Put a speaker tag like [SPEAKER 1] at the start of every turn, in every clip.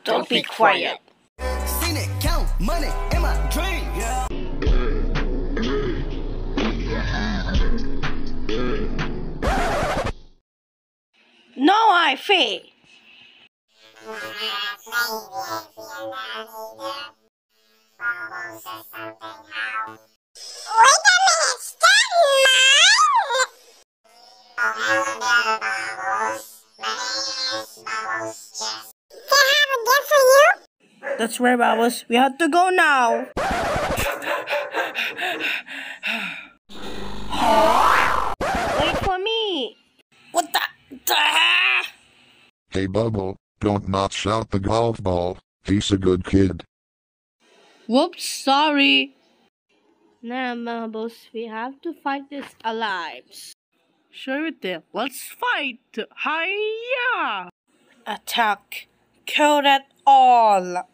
[SPEAKER 1] Don't be quiet.
[SPEAKER 2] Seen it, count money in my dream. Yeah.
[SPEAKER 1] No, I feel. That's right, Bubbles. We have to go now. Wait for me. What the?
[SPEAKER 3] Hey Bubble, don't not shout the golf ball. He's a good kid.
[SPEAKER 1] Whoops, sorry. Now, Bubbles, we have to fight this alive. Sure then, let's fight. Hiya! Attack. Kill that all.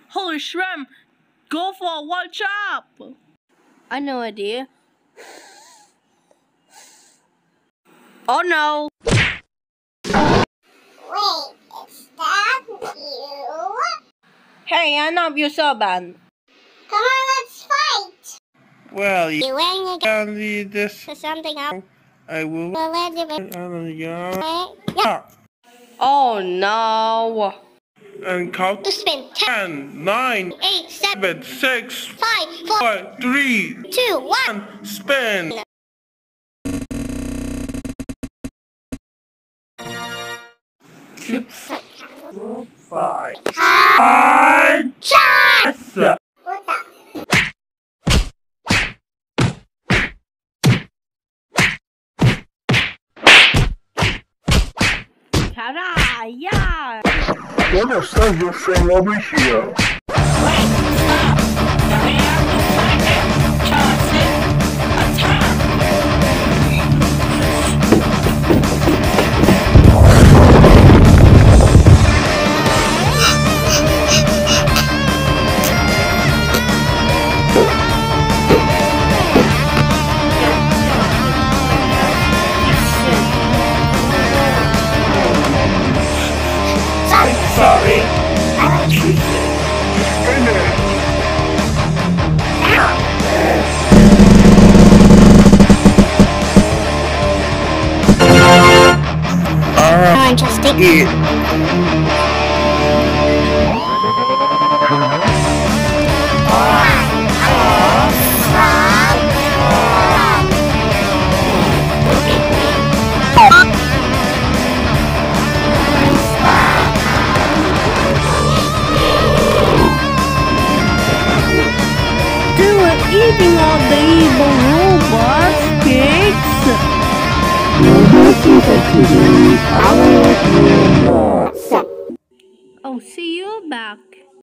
[SPEAKER 1] Holy shrimp! Go for one chop! I know idea. Oh no!
[SPEAKER 4] Wait, is that you?
[SPEAKER 1] Hey, I know you're so bad.
[SPEAKER 4] Come on, let's fight!
[SPEAKER 5] Well,
[SPEAKER 4] You ain't
[SPEAKER 5] can lead this.
[SPEAKER 4] to something else.
[SPEAKER 5] I will.
[SPEAKER 4] Yeah.
[SPEAKER 1] Oh no!
[SPEAKER 5] And count
[SPEAKER 4] To spin
[SPEAKER 5] 10, 9,
[SPEAKER 4] 8, 7,
[SPEAKER 5] 7, 6,
[SPEAKER 4] 5, 4,
[SPEAKER 5] 4, 3,
[SPEAKER 4] 2, 1.
[SPEAKER 5] 1, spin. Five.
[SPEAKER 4] Charge!
[SPEAKER 1] Ta-da! Yeah!
[SPEAKER 3] What a pleasure from over here.
[SPEAKER 1] Wait! Stop! We have to fight it! Charge it! Attack!
[SPEAKER 5] Sorry.
[SPEAKER 4] Interesting.
[SPEAKER 1] Eating all the evil robots, pigs!
[SPEAKER 3] This is a TV. I will let you know.
[SPEAKER 1] see you back.